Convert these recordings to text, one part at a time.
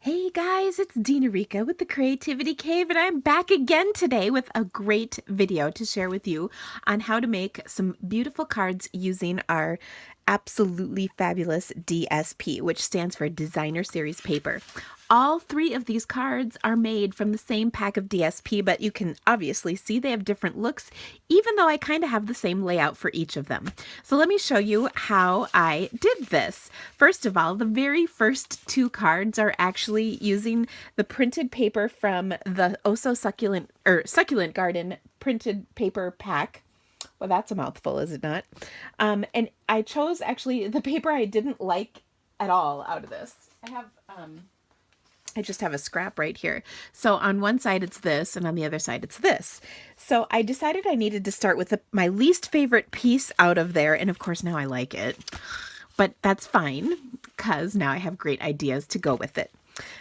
Hey guys, it's Dina Rika with the Creativity Cave, and I'm back again today with a great video to share with you on how to make some beautiful cards using our absolutely fabulous DSP, which stands for Designer Series Paper. All three of these cards are made from the same pack of DSP, but you can obviously see they have different looks, even though I kind of have the same layout for each of them. So let me show you how I did this. First of all, the very first two cards are actually using the printed paper from the Oh So Succulent or Succulent Garden printed paper pack. Well, that's a mouthful, is it not? And I chose actually the paper I didn't like at all out of this. I just have a scrap right here. So on one side it's this, and on the other side it's this. So I decided I needed to start with my least favorite piece out of there, and of course now I like it. But that's fine, because now I have great ideas to go with it.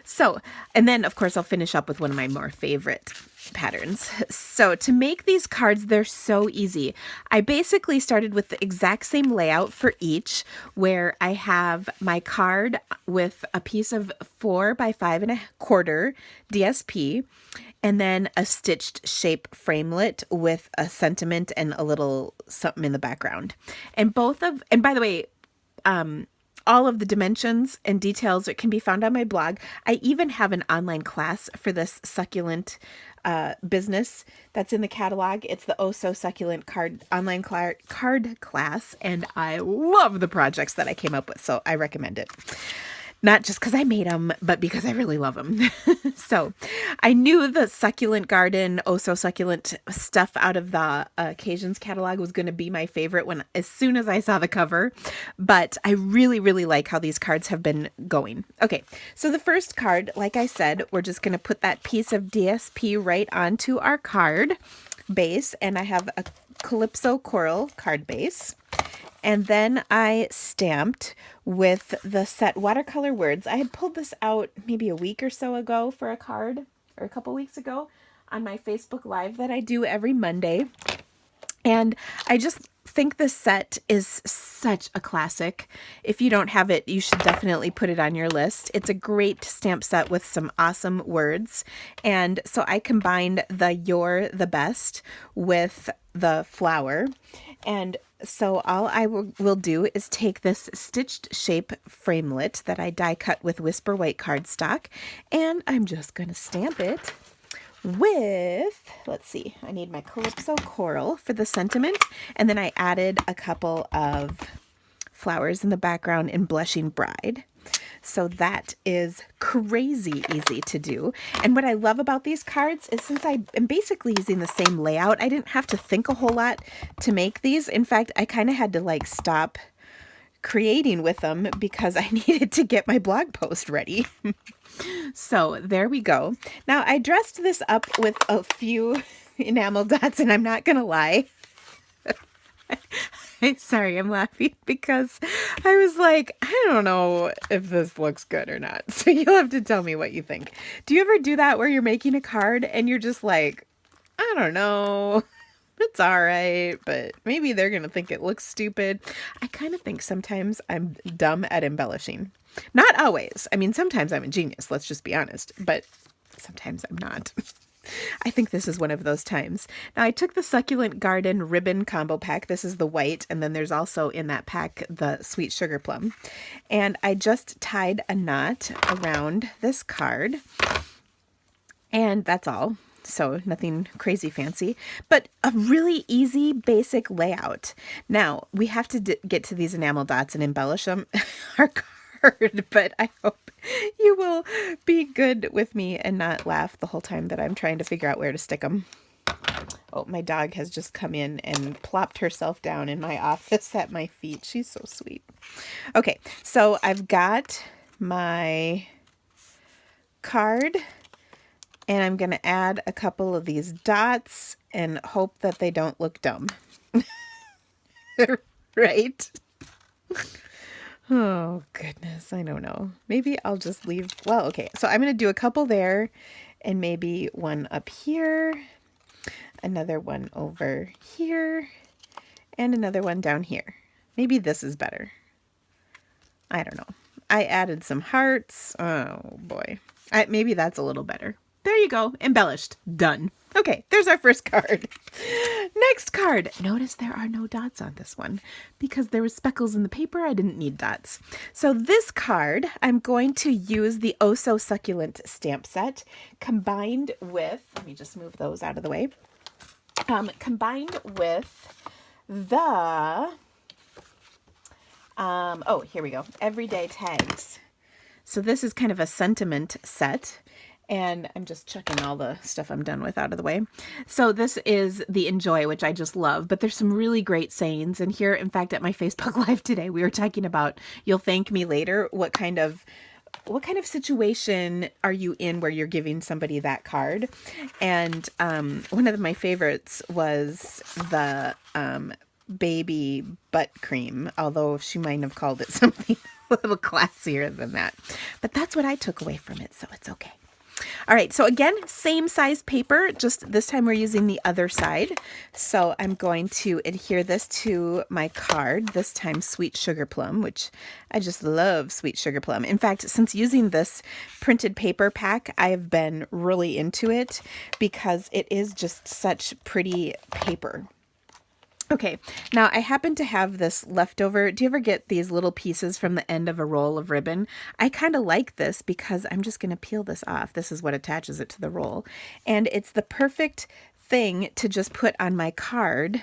So, and then of course I'll finish up with one of my more favorite patterns. So to make these cards, they're so easy. I basically started with the exact same layout for each, where I have my card with a piece of 4 by 5.25 DSP, and then a stitched shape framelit with a sentiment and a little something in the background. And by the way, all of the dimensions and details can be found on my blog. I even have an online class for this succulent business that's in the catalog. It's the Oh So Succulent online card class, and I love the projects that I came up with, so I recommend it. Not just because I made them, but because I really love them. So I knew the Succulent Garden, Oh So Succulent stuff out of the Occasions catalog was going to be my favorite as soon as I saw the cover. But I really, really like how these cards have been going. Okay, so the first card, like I said, we're just going to put that piece of DSP right onto our card base. And I have a Calypso Coral card base. And then I stamped with the set watercolor words. I had pulled this out maybe a week or so ago for a card, or a couple weeks ago, on my Facebook Live that I do every Monday. And I just think this set is such a classic. If you don't have it, you should definitely put it on your list. It's a great stamp set with some awesome words. And so I combined the You're the Best with the flower. And so all I will do is take this stitched shape framelit that I die cut with Whisper White cardstock, and I'm just going to stamp it with, let's see, I need my Calypso Coral for the sentiment, and then I added a couple of flowers in the background in Blushing Bride. So that is crazy easy to do. And what I love about these cards is, since I am basically using the same layout, I didn't have to think a whole lot to make these. In fact, I kind of had to like stop creating with them because I needed to get my blog post ready. So there we go. Now I dressed this up with a few enamel dots, and I'm not gonna lie. Sorry, I'm laughing because I was like, I don't know if this looks good or not. So you'll have to tell me what you think. Do you ever do that where you're making a card and you're just like, I don't know, it's all right, but maybe they're going to think it looks stupid. I kind of think sometimes I'm dumb at embellishing. Not always. I mean, sometimes I'm a genius, let's just be honest, but sometimes I'm not. I think this is one of those times. Now I took the Succulent Garden ribbon combo pack. This is the white, and then there's also in that pack the sweet sugar plum. And I just tied a knot around this card. And that's all. So nothing crazy fancy, but a really easy basic layout. Now we have to get to these enamel dots and embellish them. Our card, but I hope you will be good with me and not laugh the whole time that I'm trying to figure out where to stick them. Oh, my dog has just come in and plopped herself down in my office at my feet. She's so sweet. Okay, so I've got my card, and I'm going to add a couple of these dots and hope that they don't look dumb. Right? Oh, goodness. I don't know. Maybe I'll just leave. Well, okay. So I'm going to do a couple there, and maybe one up here, another one over here, and another one down here. Maybe this is better. I don't know. I added some hearts. Oh boy. Maybe that's a little better. There you go. Embellished. Done. Okay, there's our first card. Next card. Notice there are no dots on this one because there was speckles in the paper. I didn't need dots. So this card, I'm going to use the Oh So Succulent stamp set combined with, let me just move those out of the way, combined with the, oh, here we go, Everyday Tags. So this is kind of a sentiment set. And I'm just checking all the stuff I'm done with out of the way. So this is the Enjoy, which I just love, but there's some really great sayings. And here, in fact, at my Facebook Live today, we were talking about, you'll thank me later. What kind of situation are you in where you're giving somebody that card? And one of my favorites was the baby butt cream, although she might have called it something a little classier than that. But that's what I took away from it, so it's okay. All right, so again, same size paper, just this time we're using the other side. So I'm going to adhere this to my card, this time Sweet Sugar Plum, which I just love Sweet Sugar Plum. In fact, since using this printed paper pack, I've been really into it because it is just such pretty paper. Okay, now I happen to have this leftover. Do you ever get these little pieces from the end of a roll of ribbon? I kind of like this because I'm just going to peel this off. This is what attaches it to the roll. And it's the perfect thing to just put on my card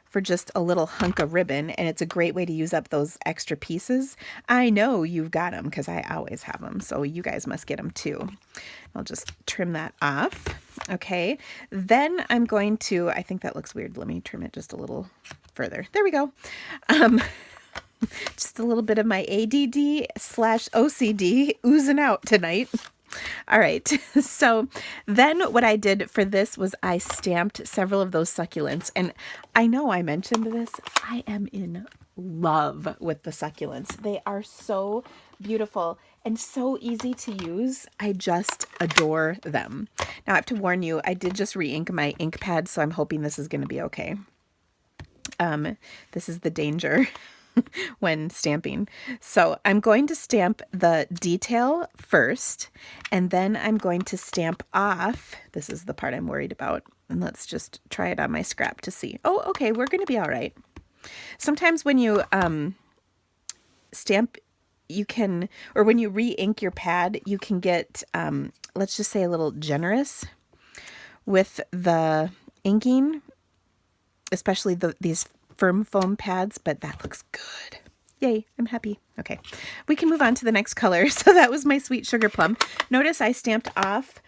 for just a little hunk of ribbon, and it's a great way to use up those extra pieces. I know you've got them because I always have them, so you guys must get them too. I'll just trim that off. Okay, then I'm going to, I think that looks weird. Let me trim it just a little further. There we go. Just a little bit of my ADD/OCD oozing out tonight. All right, so then what I did for this was I stamped several of those succulents, and I know I mentioned this. I am in love with the succulents. They are so beautiful and so easy to use. I just adore them. Now I have to warn you, I did just re-ink my ink pad, so I'm hoping this is going to be okay. This is the danger when stamping. So I'm going to stamp the detail first, and then I'm going to stamp off. This is the part I'm worried about. And let's just try it on my scrap to see. Oh, okay, we're going to be all right. Sometimes when you stamp, you can, or when you re-ink your pad, you can get, let's just say a little generous with the inking, especially these firm foam pads, but that looks good. Yay, I'm happy. Okay, we can move on to the next color. So that was my Sweet Sugar Plum. Notice I stamped off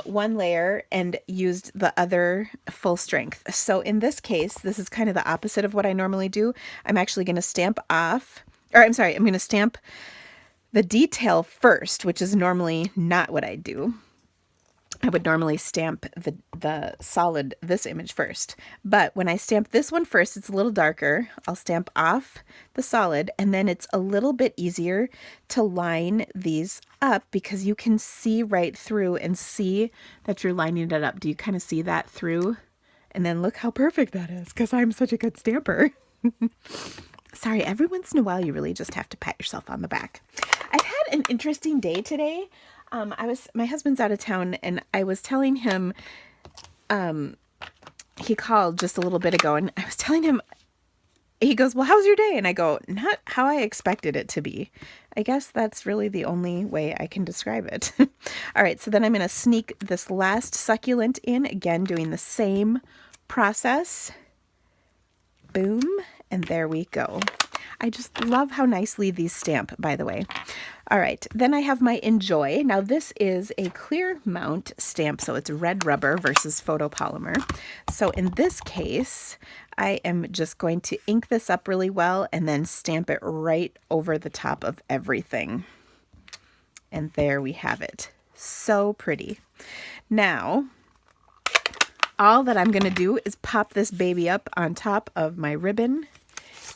one layer and used the other full strength. So in this case, this is kind of the opposite of what I normally do. I'm actually going to stamp off, or I'm sorry, I'm going to stamp the detail first, which is normally not what I do. I would normally stamp the solid, this image first. But when I stamp this one first, it's a little darker. I'll stamp off the solid, and then it's a little bit easier to line these up because you can see right through and see that you're lining it up. Do you kind of see that through? And then look how perfect that is because I'm such a good stamper. Sorry, every once in a while you really just have to pat yourself on the back. I've had an interesting day today. My husband's out of town, and I was telling him, he called just a little bit ago, and I was telling him, he goes, well, how's your day? And I go, not how I expected it to be. I guess that's really the only way I can describe it. All right, so then I'm going to sneak this last succulent in, again, doing the same process. Boom, and there we go. I just love how nicely these stamp, by the way. All right, then I have my Enjoy. Now this is a clear mount stamp, so it's red rubber versus photopolymer. So in this case, I am just going to ink this up really well and then stamp it right over the top of everything. And there we have it. So pretty. Now, all that I'm going to do is pop this baby up on top of my ribbon,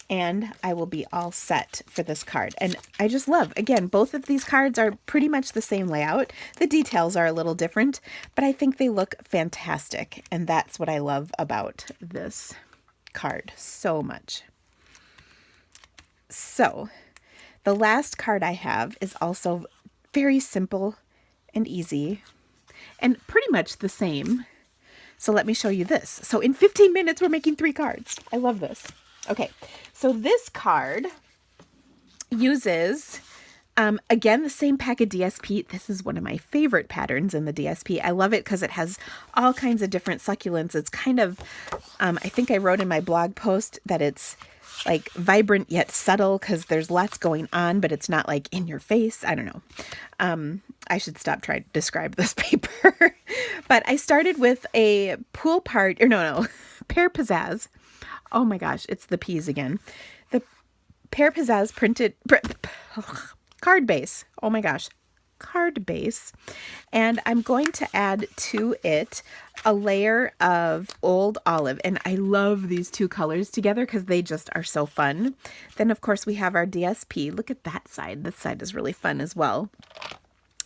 and I will be all set for this card. And I just love, again, both of these cards are pretty much the same layout. The details are a little different, but I think they look fantastic. And that's what I love about this card so much. So The last card I have is also very simple and easy and pretty much the same. So let me show you this. So in 15 minutes, we're making 3 cards. I love this. Okay, so this card uses, again, the same pack of DSP. This is one of my favorite patterns in the DSP. I love it because it has all kinds of different succulents. It's kind of, I think I wrote in my blog post that it's like vibrant yet subtle because there's lots going on, but it's not like in your face. I don't know. I should stop trying to describe this paper. But I started with a pool part, or no, Pear Pizzazz. Oh my gosh, it's the P's again. The Pear Pizzazz printed card base. Oh my gosh, card base. And I'm going to add to it a layer of Old Olive. And I love these 2 colors together because they just are so fun. Then, of course, we have our DSP. Look at that side. This side is really fun as well.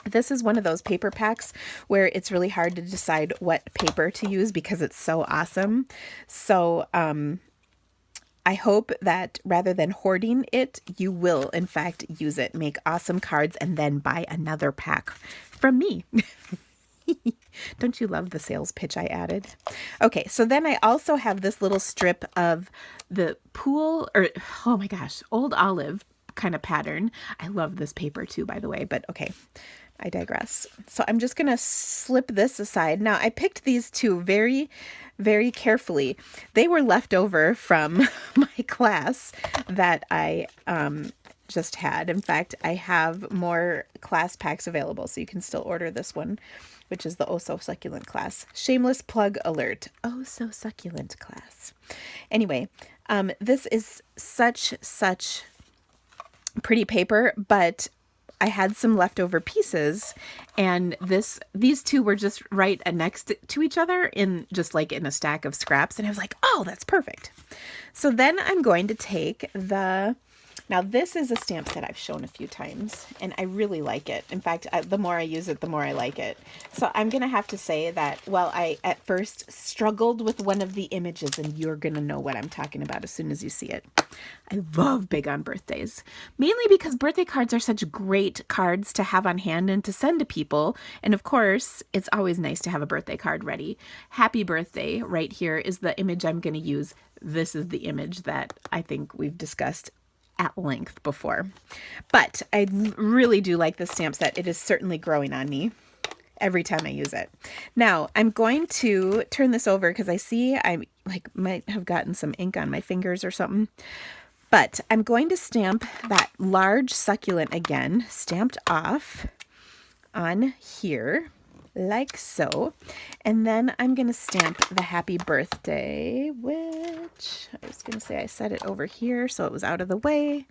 This is one of those paper packs where it's really hard to decide what paper to use because it's so awesome. So I hope that rather than hoarding it, you will, in fact, use it, make awesome cards, and then buy another pack from me. Don't you love the sales pitch I added? Okay, so then I also have this little strip of the pool, or oh my gosh, Old Olive kind of pattern. I love this paper too, by the way, but okay. I digress. So I'm just going to slip this aside. Now, I picked these 2 very, very carefully. They were left over from my class that I just had. In fact, I have more class packs available, so you can still order this one, which is the Oh So Succulent class. Shameless plug alert. Oh So Succulent class. Anyway, this is such pretty paper, but I had some leftover pieces, and these 2 were just right next to each other in just like in a stack of scraps, and I was like, oh, that's perfect. So then I'm going to take now this is a stamp set I've shown a few times, and I really like it. In fact, the more I use it, the more I like it. So I'm going to have to say that, well, I at first struggled with one of the images, and you're going to know what I'm talking about as soon as you see it. I love Big on Birthdays, mainly because birthday cards are such great cards to have on hand and to send to people. And of course, it's always nice to have a birthday card ready. Happy birthday right here is the image I'm going to use. This is the image that I think we've discussed at length before. But I really do like this stamp set. It is certainly growing on me every time I use it. Now, I'm going to turn this over because I see I might have gotten some ink on my fingers or something. But I'm going to stamp that large succulent again, stamped off on here, like so. And then I'm going to stamp the happy birthday, which I was going to say I set it over here so it was out of the way.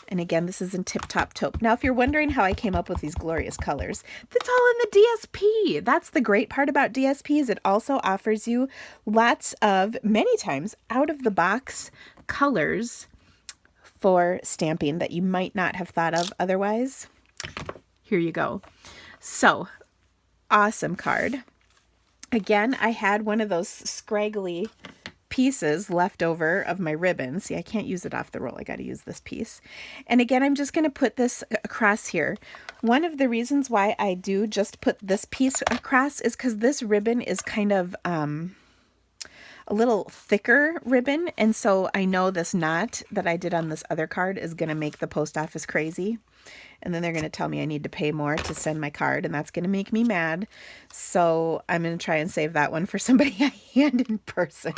And again, this is in Tip Top Taupe. Now, if you're wondering how I came up with these glorious colors, that's all in the DSP. That's the great part about DSP, is it also offers you lots of, many times, out-of-the-box colors for stamping that you might not have thought of otherwise. Here you go. So, awesome card. Again, I had one of those scraggly pieces left over of my ribbon. See, I can't use it off the roll. I got to use this piece. And again, I'm just going to put this across here. One of the reasons why I do just put this piece across is because this ribbon is kind of a little thicker ribbon. And so I know this knot that I did on this other card is going to make the post office crazy. And then they're going to tell me I need to pay more to send my card, and that's going to make me mad. So I'm going to try and save that one for somebody I hand in person.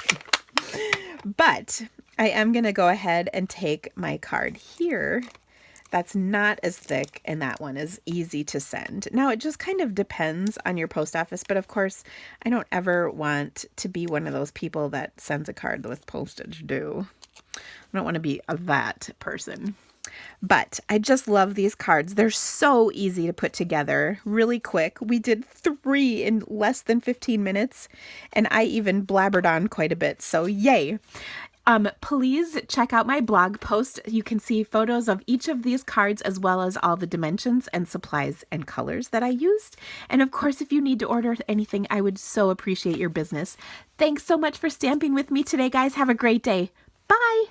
But I am going to go ahead and take my card here. That's not as thick, and that one is easy to send. Now, it just kind of depends on your post office, but of course, I don't ever want to be one of those people that sends a card with postage due. I don't want to be that person. But I just love these cards. They're so easy to put together, really quick. We did 3 in less than 15 minutes, and I even blabbered on quite a bit, so yay. Please check out my blog post. You can see photos of each of these cards as well as all the dimensions and supplies and colors that I used. And of course, if you need to order anything, I would so appreciate your business. Thanks so much for stamping with me today, guys. Have a great day. Bye.